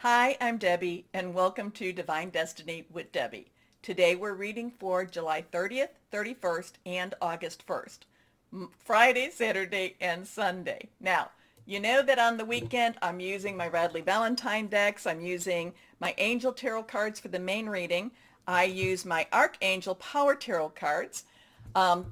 Hi, I'm Debbie, and welcome to Divine Destiny with Debbie. Today we're reading for July 30th, 31st, and August 1st. Friday, Saturday, and Sunday. Now, you know that on the weekend I'm using my Radley Valentine decks. I'm using my Angel Tarot cards for the main reading. I use my Archangel Power Tarot cards.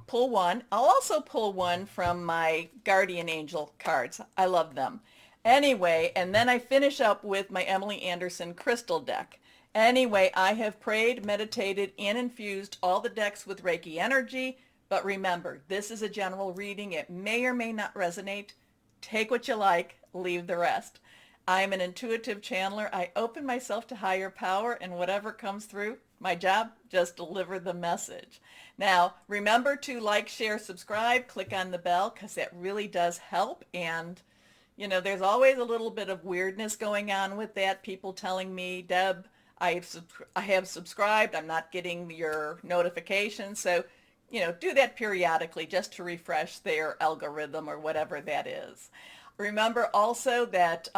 Pull one. I'll also pull one from my Guardian Angel cards. I love them. Anyway, and then I finish up with my Emily Anderson crystal deck. Anyway, I have prayed, meditated, and infused all the decks with Reiki energy. But remember, this is a general reading. It may or may not resonate. Take what you like, leave the rest. I'm an intuitive channeler. I open myself to higher power, and whatever comes through, my job, just deliver the message. Now, remember to like, share, subscribe, click on the bell, because that really does help. And you know, there's always a little bit of weirdness going on with that. People telling me, Deb, I have subscribed. I'm not getting your notifications. So, you know, do that periodically just to refresh their algorithm or whatever that is. Remember also that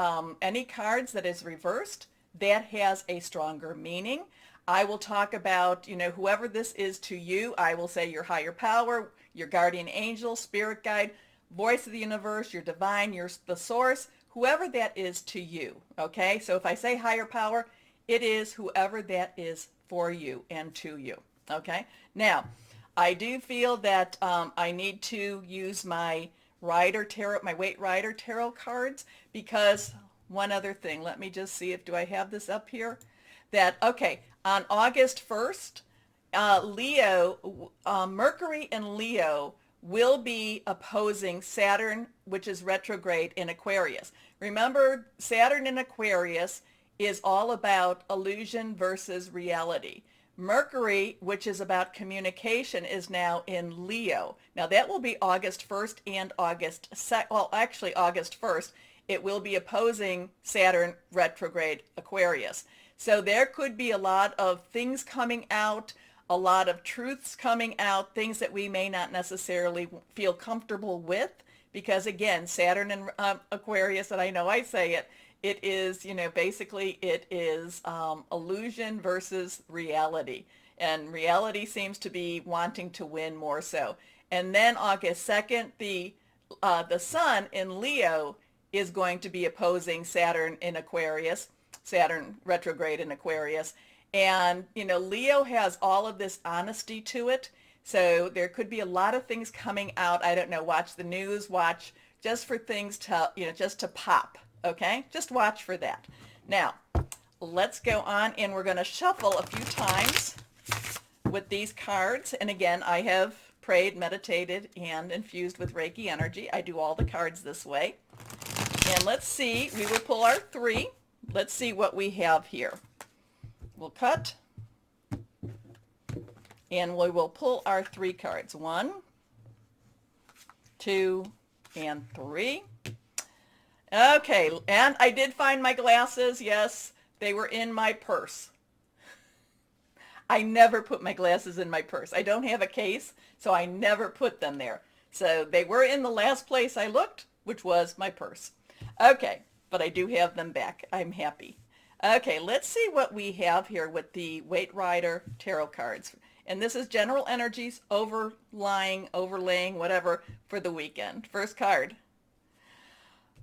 any cards that is reversed, that has a stronger meaning. I will talk about, you know, whoever this is to you. I will say your higher power, your guardian angel, spirit guide, voice of the universe, your divine, the source, whoever that is to you. Okay, so if I say higher power, it is whoever that is for you and to you. Okay, now I do feel that I need to use my Rider Tarot, my Weight Rider Tarot cards, because one other thing, let me just see if, do I have this up here? That, okay, on August 1st, Mercury and Leo will be opposing Saturn, which is retrograde in Aquarius. Remember, Saturn in Aquarius is all about illusion versus reality. Mercury, which is about communication, is now in Leo. Now that will be August 1st and August 1st. It will be opposing Saturn retrograde Aquarius. So there could be a lot of things coming out, a lot of truths coming out, things that we may not necessarily feel comfortable with, because again, Saturn and Aquarius, and I know I say it, it is, you know, basically it is illusion versus reality. And reality seems to be wanting to win more so. And then August 2nd, the sun in Leo is going to be opposing Saturn in Aquarius, Saturn retrograde in Aquarius. And, you know, Leo has all of this honesty to it. So there could be a lot of things coming out. I don't know, watch the news, watch just for things to, you know, just to pop. Okay, just watch for that. Now, let's go on, and we're going to shuffle a few times with these cards. And again, I have prayed, meditated, and infused with Reiki energy. I do all the cards this way. And let's see, we will pull our three. Let's see what we have here. We'll cut, and we will pull our three cards. 1, 2, and 3. Okay, and I did find my glasses. Yes, they were in my purse. I never put my glasses in my purse. I don't have a case, so I never put them there. So they were in the last place I looked, which was my purse. Okay, but I do have them back. I'm happy. Okay, let's see what we have here with the Weight Rider Tarot cards. And this is general energies, overlaying, whatever, for the weekend. First card.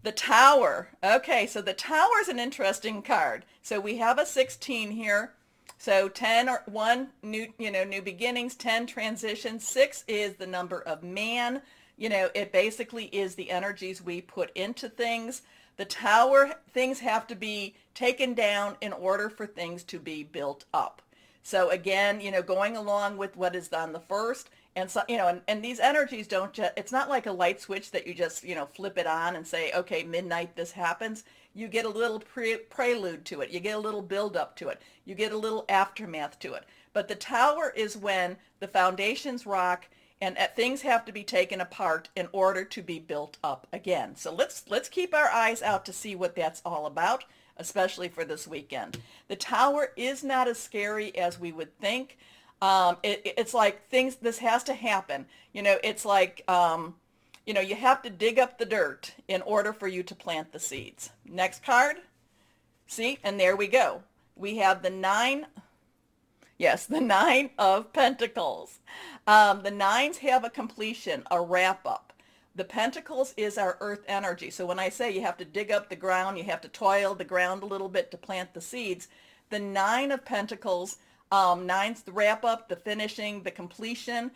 The Tower. Okay, so the Tower is an interesting card. So we have a 16 here. So 10 or 1, new beginnings, 10 transitions. 6 is the number of man. You know, it basically is the energies we put into things. The Tower, things have to be taken down in order for things to be built up. So again, you know, going along with what is on the first, and so, you know, and these energies don't just, it's not like a light switch that you just, you know, flip it on and say, okay, midnight, this happens. You get a little prelude to it. You get a little build up to it. You get a little aftermath to it. But the Tower is when the foundations rock and things have to be taken apart in order to be built up again. So let's keep our eyes out to see what that's all about, especially for this weekend. The Tower is not as scary as we would think. It's like this has to happen. You know, it's like, you know, you have to dig up the dirt in order for you to plant the seeds. Next card, See, and there we go. We have the nine, yes, the nine of pentacles. The nines have a completion, a wrap up. The pentacles is our earth energy. So when I say you have to dig up the ground, you have to toil the ground a little bit to plant the seeds, the nine of pentacles, nine's the wrap up, the finishing, the completion.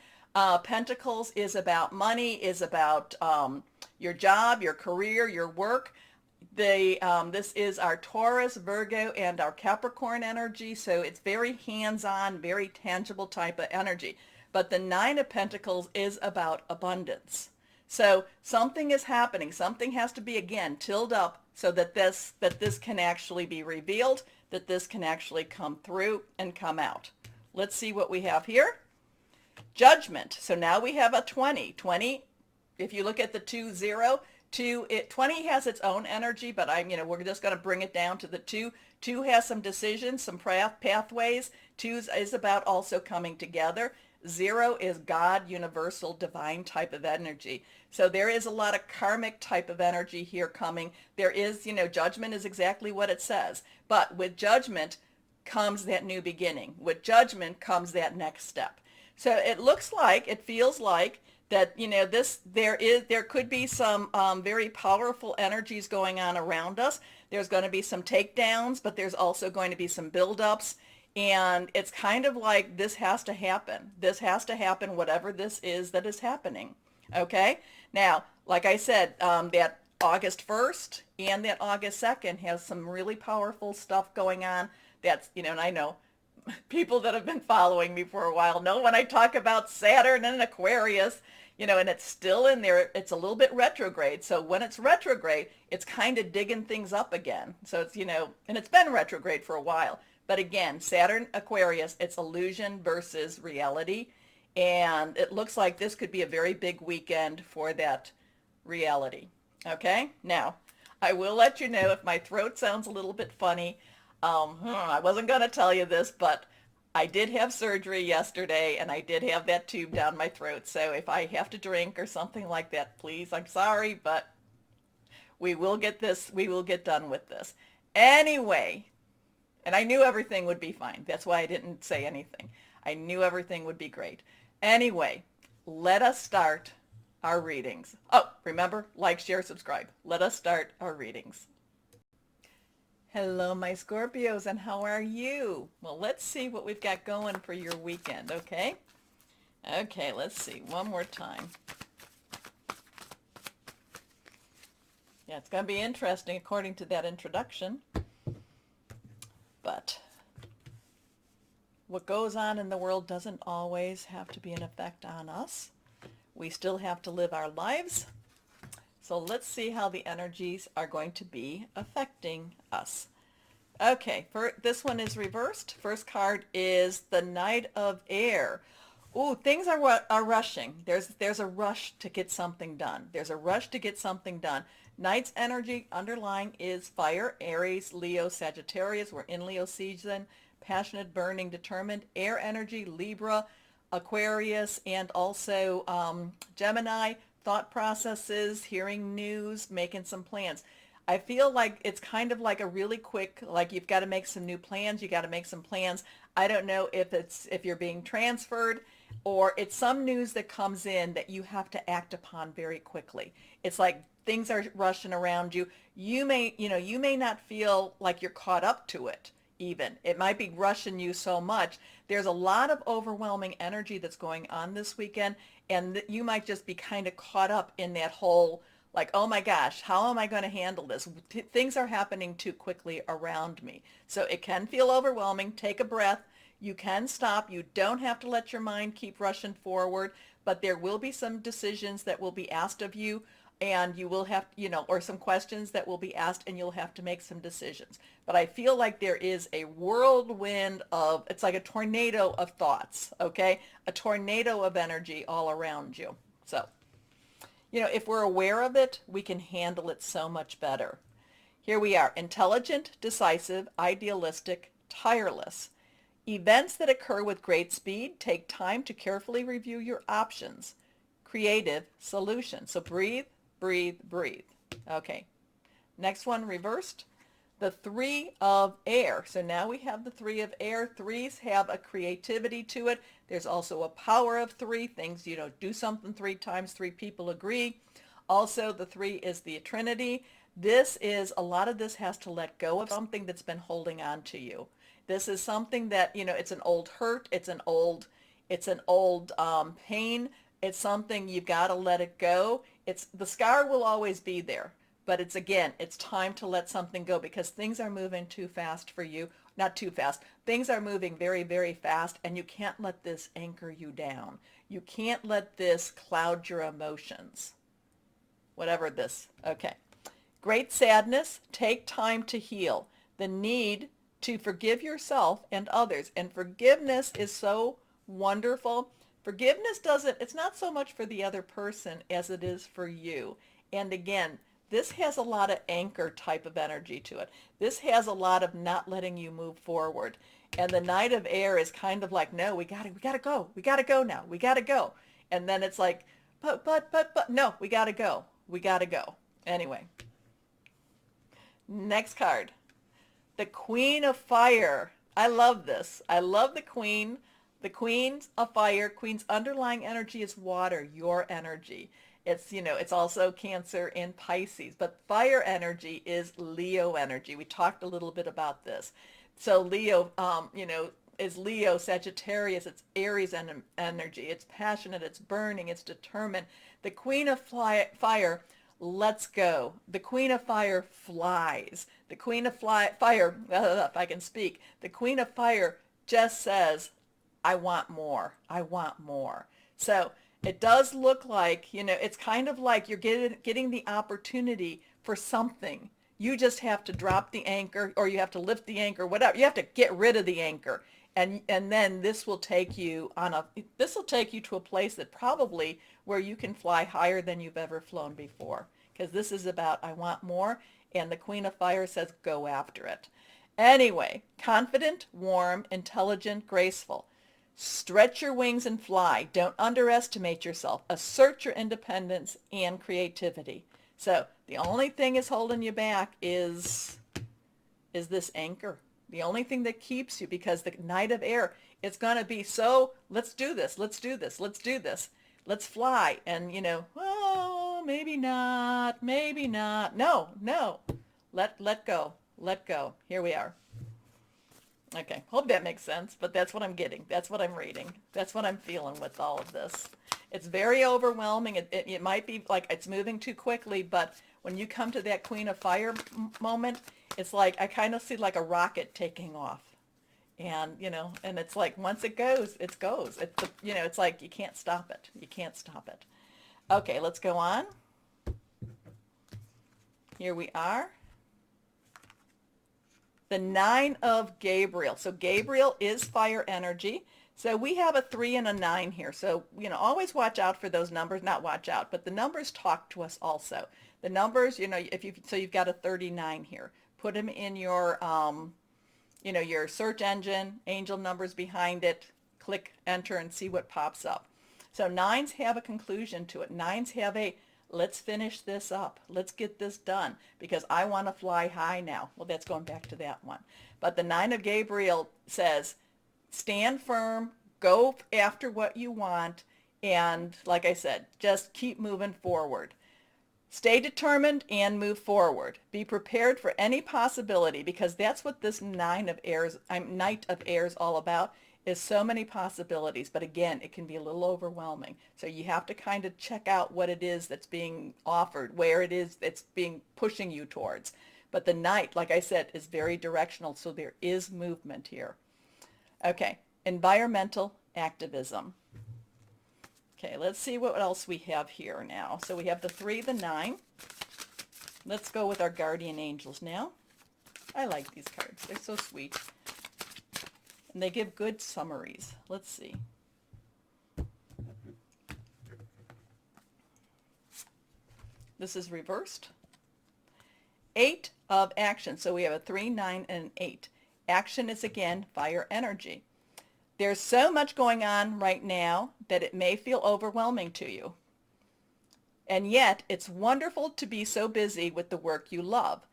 Pentacles is about money, is about your job, your career, your work. This is our Taurus, Virgo, and our Capricorn energy, so it's very hands-on, very tangible type of energy. But the Nine of Pentacles is about abundance. So something is happening. Something has to be, again, tilled up so that this can actually be revealed, that this can actually come through and come out. Let's see what we have here. Judgment. So now we have a 20. 20, if you look at the 2-0, 20 has its own energy, but we're just going to bring it down to the 2. 2 has some decisions, some pathways. 2 is about also coming together. 0 is God, universal, divine type of energy. So there is a lot of karmic type of energy here coming. There is, judgment is exactly what it says. But with judgment comes that new beginning. With judgment comes that next step. So it looks like, it feels like that, there could be some very powerful energies going on around us. There's going to be some takedowns, but there's also going to be some buildups. And it's kind of like this has to happen. This has to happen, whatever this is that is happening. Okay? Now, like I said, that August 1st and that August 2nd has some really powerful stuff going on. That's, and I know people that have been following me for a while know when I talk about Saturn and Aquarius, and it's still in there. It's a little bit retrograde. So when it's retrograde, it's kind of digging things up again. So it's, and it's been retrograde for a while. But again, Saturn, Aquarius, it's illusion versus reality. And it looks like this could be a very big weekend for that reality. Okay? Now, I will let you know if my throat sounds a little bit funny. I wasn't going to tell you this, but I did have surgery yesterday, and I did have that tube down my throat. So if I have to drink or something like that, please, I'm sorry, but we will get done with this. Anyway, and I knew everything would be fine. That's why I didn't say anything. I knew everything would be great. Anyway, let us start our readings. Oh, remember, like, share, subscribe. Let us start our readings. Hello, my Scorpios, and how are you? Well, let's see what we've got going for your weekend, okay? Okay, let's see. One more time. Yeah, it's going to be interesting according to that introduction. But what goes on in the world doesn't always have to be an effect on us. We still have to live our lives. So let's see how the energies are going to be affecting us. Okay, this one is reversed. First card is the Knight of Air. Ooh, things are rushing. There's a rush to get something done. There's a rush to get something done. Knight's energy underlying is fire, Aries, Leo, Sagittarius. We're in Leo season. Passionate, burning, determined. Air energy, Libra, Aquarius, and also Gemini. Thought processes, hearing news, making some plans. I feel like it's kind of like a really quick, like you've got to make some new plans. You got to make some plans. I don't know if you're being transferred or it's some news that comes in that you have to act upon very quickly. It's like things are rushing around you. You may not feel like you're caught up to it even. It might be rushing you so much. There's a lot of overwhelming energy that's going on this weekend, and you might just be kind of caught up in that whole, like, oh my gosh, how am I going to handle this? Things are happening too quickly around me. So it can feel overwhelming. Take a breath. You can stop. You don't have to let your mind keep rushing forward, but there will be some decisions that will be asked of you, and you will have, or some questions that will be asked, and you'll have to make some decisions. But I feel like there is a whirlwind of, it's like a tornado of thoughts, okay? A tornado of energy all around you. So, if we're aware of it, we can handle it so much better. Here we are, intelligent, decisive, idealistic, tireless. Events that occur with great speed take time to carefully review your options. Creative solution. So breathe, breathe, breathe. Okay. Next one, reversed. the three of air. So now we have the three of air. Threes have a creativity to it. There's also a power of three. Things, do something three times, three people agree. Also, the three is the Trinity. A lot of this has to let go of something that's been holding on to you. This is something that, it's an old hurt. It's an old pain. It's something you've got to let it go. The scar will always be there. But it's time to let something go because things are moving too fast for you. Not too fast. Things are moving very, very fast, and you can't let this anchor you down. You can't let this cloud your emotions. Whatever this. Okay. Great sadness. Take time to heal. The need to forgive yourself and others. And forgiveness is so wonderful. It's not so much for the other person as it is for you. And again, this has a lot of anchor type of energy to it. This has a lot of not letting you move forward. And the Knight of Air is kind of like, no, we gotta go. We gotta go now. We gotta go. And then it's like, but, no, we gotta go. We gotta go. Anyway, next card. The Queen of Fire. I love this. I love the Queen. The Queen's of Fire. Queen's underlying energy is water, your energy. It's also Cancer and Pisces, but fire energy is Leo energy. We talked a little bit about this. So Leo, is Leo, Sagittarius, it's Aries energy. It's passionate, it's burning, it's determined. The Queen of Fire lets go. The Queen of Fire flies. The Queen of Fire, if I can speak, the Queen of Fire just says, I want more. I want more. So it does look like, it's kind of like you're getting the opportunity for something. You just have to drop the anchor or you have to lift the anchor, whatever. You have to get rid of the anchor. And then this will take you to a place that probably where you can fly higher than you've ever flown before. Because this is about, I want more. And the Queen of Fire says, go after it. Anyway, confident, warm, intelligent, graceful. Stretch your wings and fly. Don't underestimate yourself. Assert your independence and creativity. So the only thing is holding you back is this anchor. The only thing that keeps you, because the Knight of Air, it's going to be so, let's do this, let's do this, let's do this, let's fly. And, oh, maybe not, maybe not. No, let go, let go. Here we are. Okay, hope that makes sense, but that's what I'm getting. That's what I'm reading. That's what I'm feeling with all of this. It's very overwhelming. It might be like it's moving too quickly, but when you come to that Queen of Fire moment, it's like I kind of see like a rocket taking off. And, and it's like once it goes, it goes. It's like you can't stop it. You can't stop it. Okay, let's go on. Here we are. The Nine of Gabriel. So Gabriel is fire energy. So we have a 3 and a 9 here. So, always watch out for those numbers. Not watch out, but the numbers talk to us also. The numbers, you've got a 39 here. Put them in your, your search engine, angel numbers behind it. Click enter and see what pops up. So 9s have a conclusion to it. 9s have a let's finish this up. Let's get this done because I want to fly high now. Well, that's going back to that one. But the 9 of Gabriel says, stand firm, go after what you want, and like I said, just keep moving forward. Stay determined and move forward. Be prepared for any possibility because that's what this Knight of Air is all about. Is so many possibilities, but again, it can be a little overwhelming. So you have to kind of check out what it is that's being offered, where it is that's being pushing you towards. But the Knight, like I said, is very directional, so there is movement here. Okay, environmental activism. Okay, let's see what else we have here now. So we have the 3, the 9. Let's go with our guardian angels now. I like these cards. They're so sweet. And they give good summaries. Let's see. This is reversed. 8 of action. So we have a 3, 9, and an 8. Action is again fire energy. There's so much going on right now that it may feel overwhelming to you. And yet it's wonderful to be so busy with the work you love.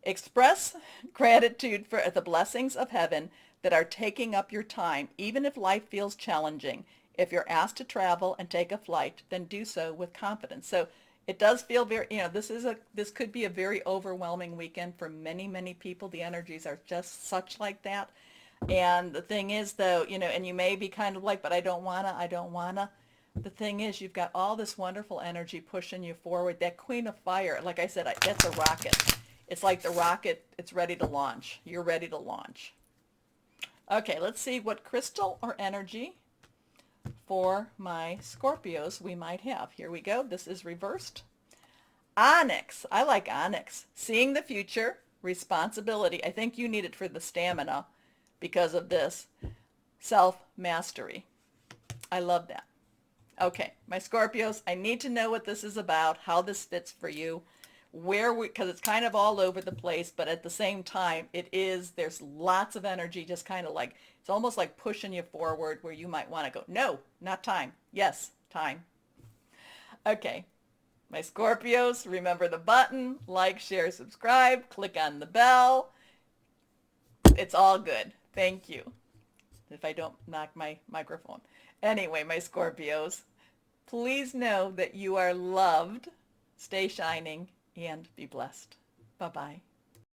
Express gratitude for the blessings of heaven that are taking up your time, even if life feels challenging. If you're asked to travel and take a flight, then do so with confidence. So it does feel very, this could be a very overwhelming weekend for many, many people. The energies are just such like that. And the thing is, though, and you may be kind of like, but I don't wanna. The thing is, you've got all this wonderful energy pushing you forward. That Queen of Fire, like I said, that's a rocket. It's like the rocket, it's ready to launch. You're ready to launch. Okay, let's see what crystal or energy for my Scorpios we might have. Here we go. This is reversed. Onyx. I like onyx. Seeing the future, responsibility. I think you need it for the stamina because of this. Self-mastery. I love that. Okay, my Scorpios, I need to know what this is about, how this fits for you, because it's kind of all over the place, but at the same time, there's lots of energy, just kind of like, it's almost like pushing you forward where you might want to go, no, not time. Yes, time. Okay, my Scorpios, remember the button, like, share, subscribe, click on the bell. It's all good. Thank you. If I don't knock my microphone. Anyway, my Scorpios, please know that you are loved. Stay shining and be blessed. Bye-bye.